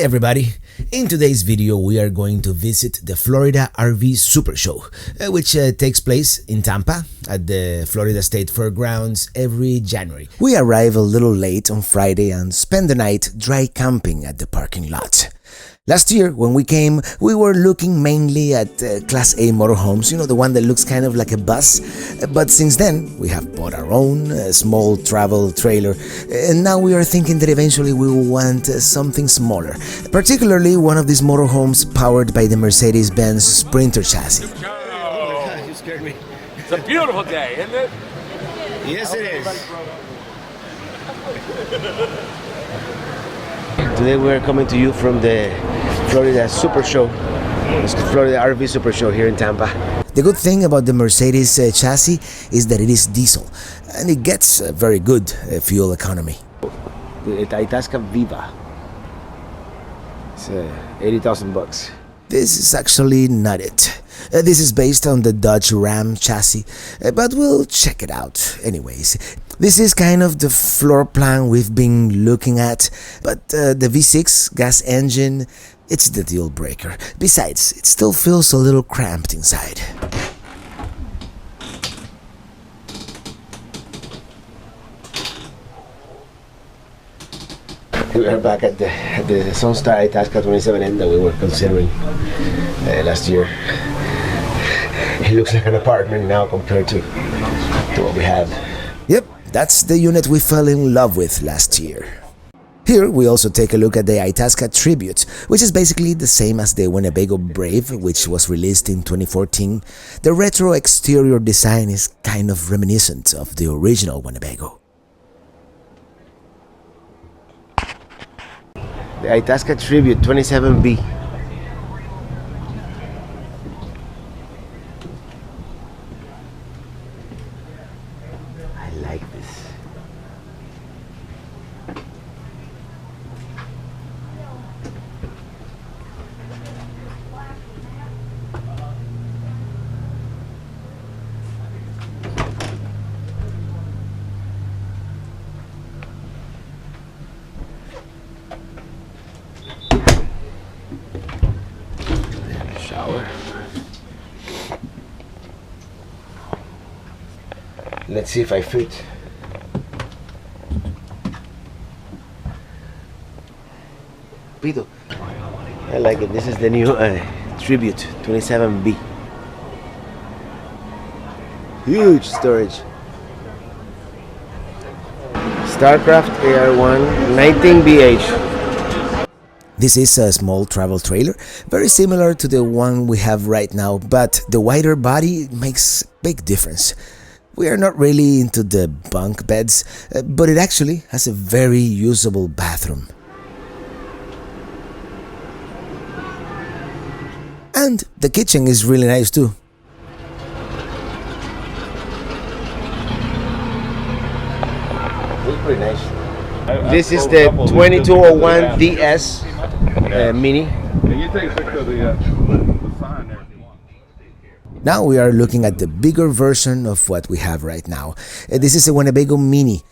everybody! In today's video we are going to visit the Florida RV Supershow, which takes place in Tampa at the Florida State Fairgrounds every January. We arrive a little late on Friday and spend the night dry camping at the parking lot. Last year, when we came, we were looking mainly at Class A motorhomes, the one that looks kind of like a bus. But since then, we have bought our own small travel trailer, and now we are thinking that eventually we will want something smaller, particularly one of these motorhomes powered by the Mercedes-Benz Sprinter chassis. Oh, You scared me. it's a beautiful day, isn't it? Yes, it is. Today we're coming to you from the Florida Supershow, Florida RV Supershow here in Tampa. The good thing about the Mercedes chassis is that it is diesel, and it gets very good fuel economy. The Itasca Viva. It's $80,000. This is actually not it. This is based on the Dodge Ram chassis, but we'll check it out anyways. This is kind of the floor plan we've been looking at, but the V6 gas engine, it's the deal breaker. Besides, it still feels a little cramped inside. We are back at the Sunstar Itasca 27N that we were considering last year. It looks like an apartment now compared to what we have. Yep, that's the unit we fell in love with last year. Here we also take a look at the Itasca Tribute, which is basically the same as the Winnebago Brave, which was released in 2014. The retro exterior design is kind of reminiscent of the original Winnebago. The Itasca Tribute 27B. I like this. Shower. Let's see if I fit. Pito. I like it. This is the new Tribute 27B. Huge storage. Starcraft AR1 19BH. This is a small travel trailer, very similar to the one we have right now, but the wider body makes a big difference. We are not really into the bunk beds, but it actually has a very usable bathroom. And the kitchen is really nice too. It's pretty nice. This is the 2201 DS Mini. You take a picture of the sign there if you want. Now we are looking at the bigger version of what we have right now. This is a Winnebago Mini,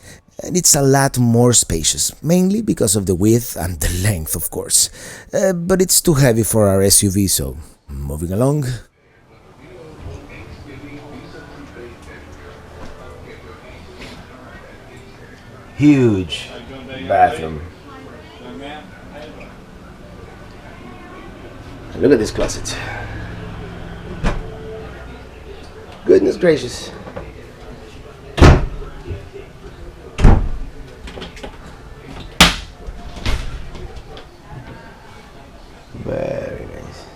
and it's a lot more spacious, mainly because of the width and the length, of course. But it's too heavy for our SUV, so moving along. Huge bathroom. Look at this closet. Goodness gracious. Very nice.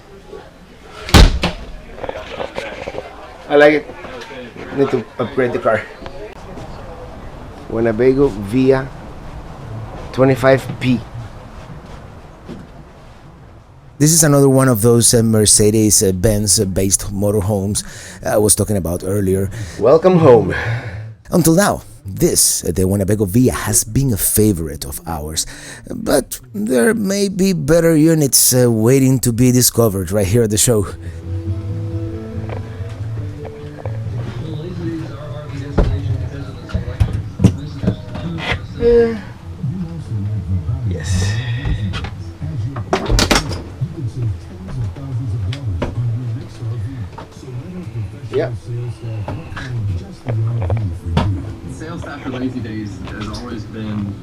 I like it. Need to upgrade the car. Winnebago Via 25P. This is another one of those Mercedes-Benz based motorhomes I was talking about earlier. Welcome home. Until now, the Winnebago Via has been a favorite of ours, but there may be better units waiting to be discovered right here at the show. Yes. Yeah. Sales staff for Lazy Days has always been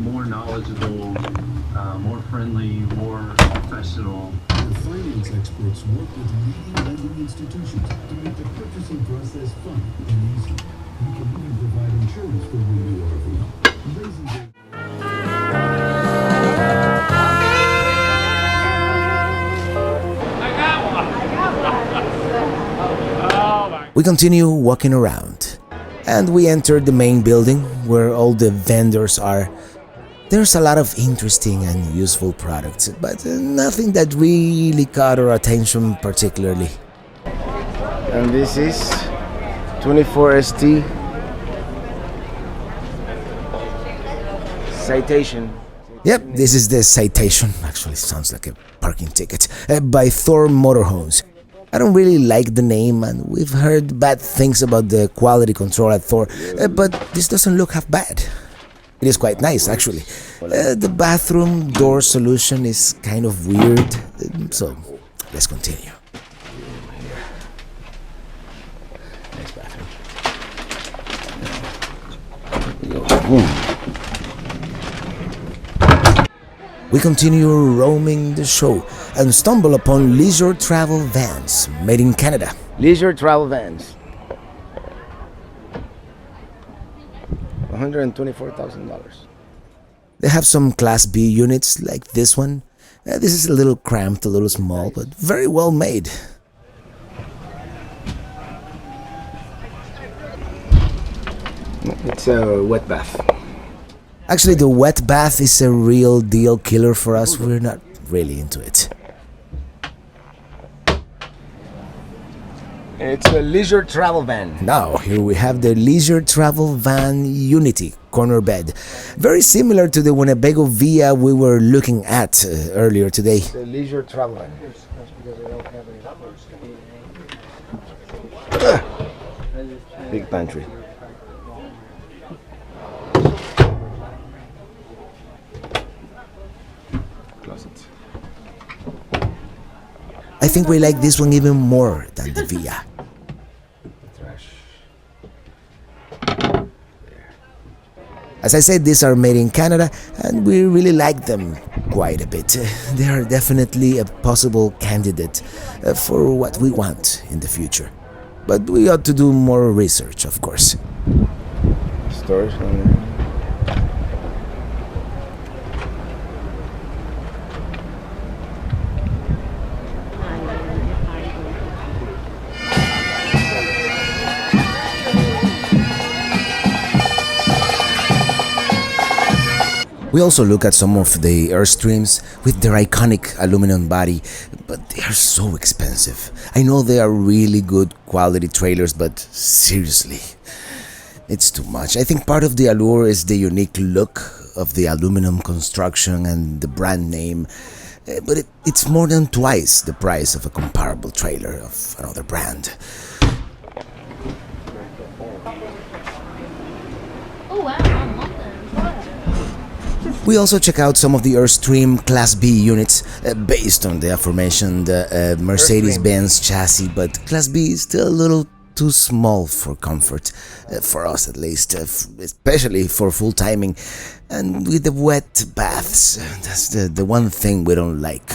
more knowledgeable, more friendly, more professional. The finance experts work with leading lending institutions to make the purchasing process fun and easy. We can even provide insurance for when you RV. Lazy Days. We continue walking around, and we enter the main building where all the vendors are. There's a lot of interesting and useful products, but nothing that really caught our attention particularly. And this is 24ST Citation. Yep, this is the Citation. Actually, sounds like a parking ticket. By Thor motorhomes. I don't really like the name, and we've heard bad things about the quality control at Thor, but this doesn't look half bad. It is quite nice, actually. The bathroom door solution is kind of weird, so let's continue. Nice bathroom. We continue roaming the show and stumble upon leisure travel vans made in Canada. Leisure travel vans. $124,000. They have some Class B units like this one. This is a little cramped, a little small, but very well made. It's a wet bath. Actually, the wet bath is a real deal killer for us. We're not really into it. It's a leisure travel van. Now, here we have the leisure travel van Unity corner bed. Very similar to the Winnebago Via we were looking at earlier today. The leisure travel van. Big pantry. Closet. I think we like this one even more than the Via. As I said, these are made in Canada, and we really like them quite a bit. They are definitely a possible candidate for what we want in the future. But we ought to do more research, of course. Storage on there. We also look at some of the Airstreams with their iconic aluminum body, but they are so expensive. I know they are really good quality trailers, but seriously, it's too much. I think part of the allure is the unique look of the aluminum construction and the brand name, but it's more than twice the price of a comparable trailer of another brand. Oh wow. We also check out some of the Airstream Class B units based on the aforementioned Mercedes-Benz chassis, but Class B is still a little too small for comfort, for us at least, especially for full timing, and with the wet baths. That's the one thing we don't like.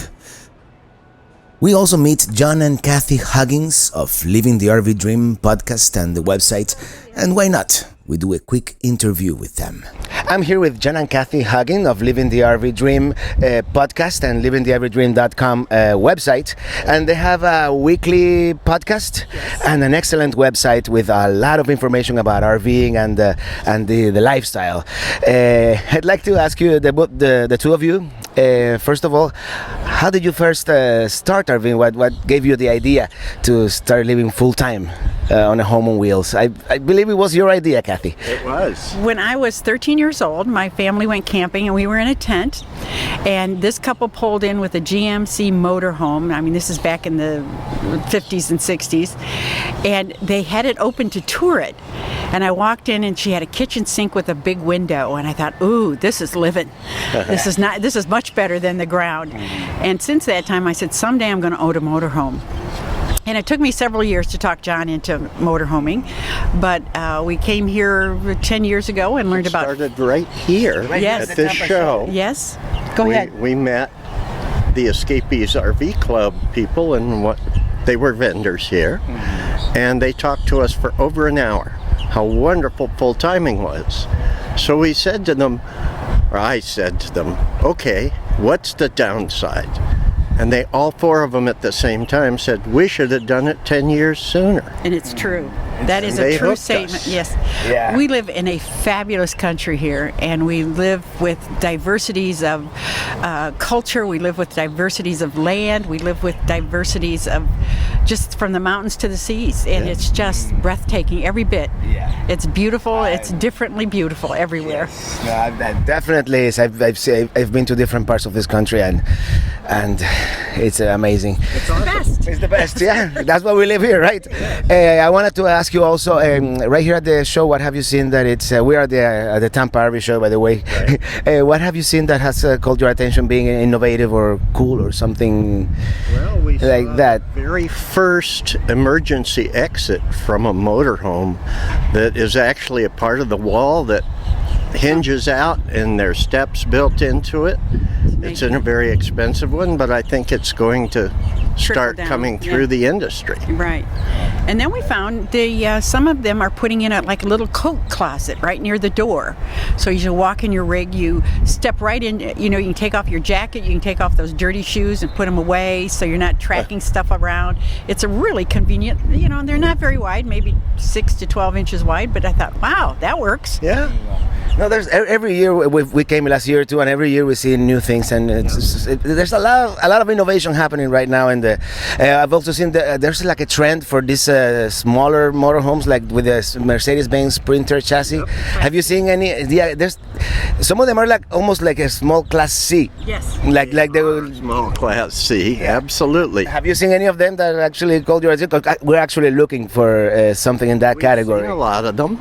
We also meet John and Kathy Huggins of Living the RV Dream podcast and the website, and why not? We do a quick interview with them. I'm here with John and Kathy Huggins of Living the RV Dream podcast and livingthervdream.com website, and they have a weekly podcast and an excellent website with a lot of information about RVing and the lifestyle. I'd like to ask you, the two of you, first of all, how did you first start RVing? What gave you the idea to start living full time on a home on wheels? I believe it was your idea, Kathy. It was. When I was 13 years old, my family went camping and we were in a tent, and this couple pulled in with a GMC motorhome. I mean, this is back in the 50s and 60s, and they had it open to tour it. And I walked in and she had a kitchen sink with a big window, and I thought, ooh, this is living. This is much better than the ground. And since that time I said, someday I'm going to own a motorhome. And it took me several years to talk John into motorhoming, but we came here 10 years ago and learned about. Started right here Yes. at this show. Yes, go ahead. We met the Escapees RV Club people, and they were vendors here, and they talked to us for over an hour. How wonderful full timing was. So we said to them, or I said to them, okay, what's the downside? And they, all four of them at the same time, said, we should have done it 10 years sooner. And it's true. That is They a true hooked statement. us. Yes. Yeah. We live in a fabulous country here, and we live with diversities of culture. We live with diversities of land. We live with diversities of just from the mountains to the seas, and it's just breathtaking every bit. Yeah. It's beautiful. It's differently beautiful everywhere. No, that definitely is. I've been to different parts of this country, and it's amazing. It's the best. It's the best, yeah. That's why we live here, right? I wanted to ask you also, right here at the show, what have you seen that it's, we are at the Tampa RV show, by the way. What have you seen that has called your attention, being innovative or cool or something Well, we like saw that? the very first emergency exit from a motorhome that is actually a part of the wall that hinges out, and there's steps built into it. It's in a very expensive one, but I think it's going to start down, coming through the industry. Right. And then we found some of them are putting in a little coat closet right near the door. So you walk in your rig, you step right in, you can take off your jacket, you can take off those dirty shoes and put them away so you're not tracking stuff around. It's a really convenient, they're not very wide, maybe 6 to 12 inches wide, but I thought, wow, that works. Yeah. No, there's every year we came last year too, and every year we see new things, and there's a lot of innovation happening right now. And I've also seen there's like a trend for these smaller motorhomes, like with the Mercedes-Benz Sprinter chassis. Yep. Have you seen any? Yeah, there's some of them are like almost like a small Class C. Yes. Like they were. Small Class C, absolutely. Have you seen any of them that actually called your attention? 'Cause we're actually looking for something in that We've category. seen a lot of them.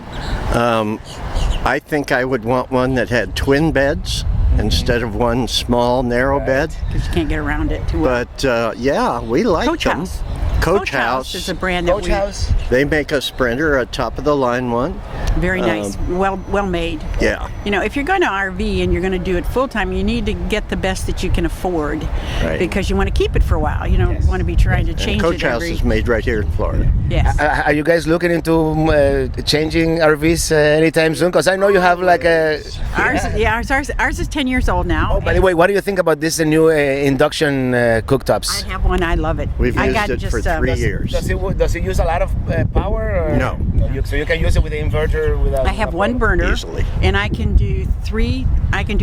I think I would want one that had twin beds instead of one small narrow bed. Because you can't get around it too well. But yeah, we like Coach them. House. Coach House is a brand that Coach House. They make a Sprinter, a top of the line one. very nice, well made. Yeah. If you're going to RV and you're going to do it full time, you need to get the best that you can afford, Right. because you want to keep it for a while. You don't want to be trying to change And Coach it House every. is made right here in Florida. Yes. Are you guys looking into changing RVs anytime soon? Because I know you have like a. Ours is 10 years old now. Oh, by the way, what do you think about this new induction cooktops? I have one. I love it. We've I used got it just, for 3 years. Does it use a lot of power? Or? No. So you can use it with the inverter without. I have one burner, Easily. and I can do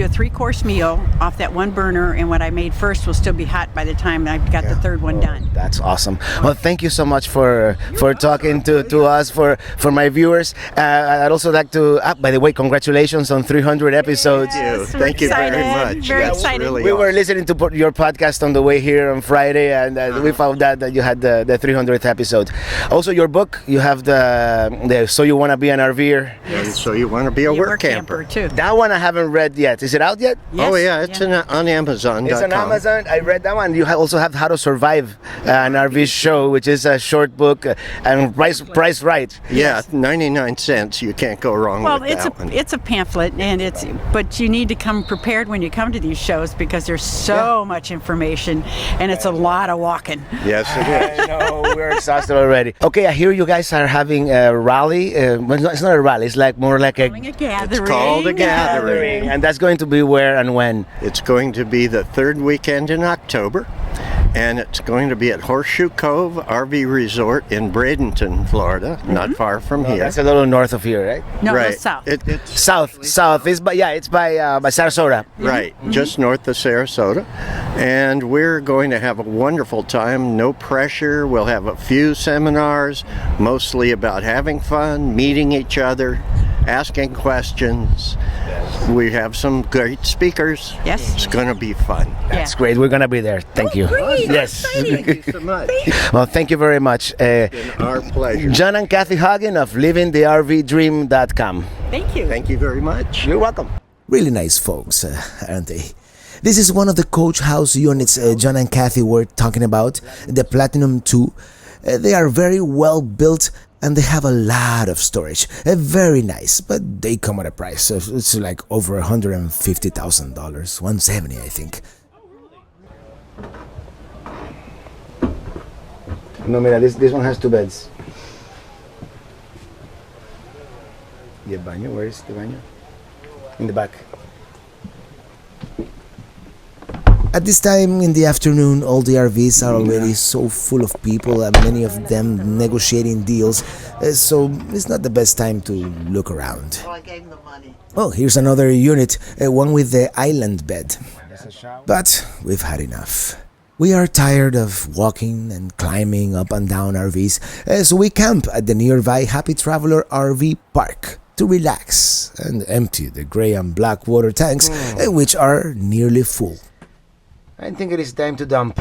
a 3-course meal off that one burner, and what I made first will still be hot by the time I've got the third one done. That's awesome. Well, thank you so much for talking to us, for my viewers. I'd also like to. By the way, congratulations on 300 episodes. Yes, we're Thank you very excited. much. Very That's excited. really We were awesome. listening to your podcast on the way here on Friday, and we found out that you had the 300th episode. Also, your book, you have the So You Want to Be an RVer. And so you want to be a You're work camper. too. That one I haven't read yet. Is it out yet? Yes. Oh yeah, it's on Amazon.com. It's on Amazon. I read that one. You also have How to Survive an RV Show, which is a short book and price right. Yeah, 99 cents. You can't go wrong Well, with that one. it's a pamphlet, and but you need to come prepared when you come to these shows, because there's so much information, and it's a lot of walking. Yes, it is. I know, we're exhausted already. Okay, I hear you guys are having a rally. Well, it's not a rally. It's more like a Having a gathering. It's called a gathering. and that's going to be where and when? It's going to be the third weekend in October, and it's going to be at Horseshoe Cove RV Resort in Bradenton, Florida, not far from here. That's a little north of here, right? No, right. no, south. It's South. It's by Sarasota. right, just north of Sarasota, and we're going to have a wonderful time. No pressure. We'll have a few seminars, mostly about having fun, meeting each other, asking questions. We have some great speakers. Yes. It's going to be fun. That's great. We're gonna be there. Thank you. great. Yes. Thank you so much. Well, thank you very much. Our pleasure. John and Kathy Huggins of livingthervdream.com. Thank you. Thank you very much. You're welcome. Really nice folks, aren't they? This is one of the Coach House units John and Kathy were talking about, the Platinum 2. They are very well built and they have a lot of storage. Very nice, but they come at a price. It's like over $150,000, $170 I think. No, mira, this one has 2 beds. ¿Y el baño? Where is the baño? In the back. At this time in the afternoon, all the RVs are already so full of people and many of them negotiating deals, so it's not the best time to look around. Oh, I gave him the money. Oh, here's another unit, one with the island bed. But we've had enough. We are tired of walking and climbing up and down RVs, so we camp at the nearby Happy Traveler RV Park to relax and empty the gray and black water tanks, which are nearly full. I think it is time to dump.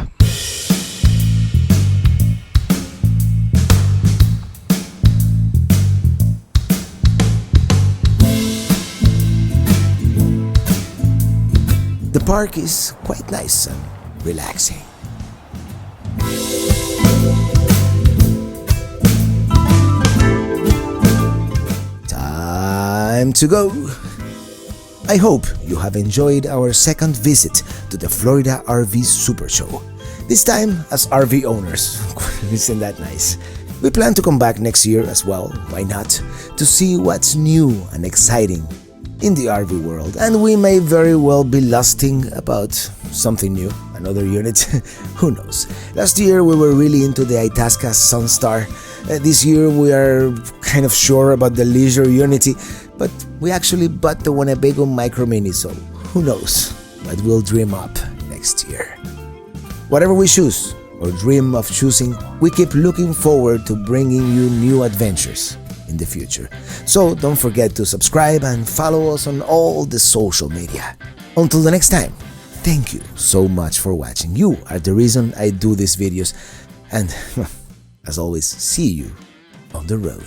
The park is quite nice and relaxing. Time to go. I hope you have enjoyed our second visit to the Florida RV Supershow. This time as RV owners. Isn't that nice? We plan to come back next year as well, why not, to see what's new and exciting in the RV world, and we may very well be lusting about something new, another unit, who knows. Last year we were really into the Itasca Sunstar. This year we are kind of sure about the Leisure Unity, but we actually bought the Winnebago Micro Mini, so who knows what we'll dream up next year. Whatever we choose or dream of choosing, we keep looking forward to bringing you new adventures in the future. So don't forget to subscribe and follow us on all the social media. Until the next time, thank you so much for watching. You are the reason I do these videos, and as always, see you on the road.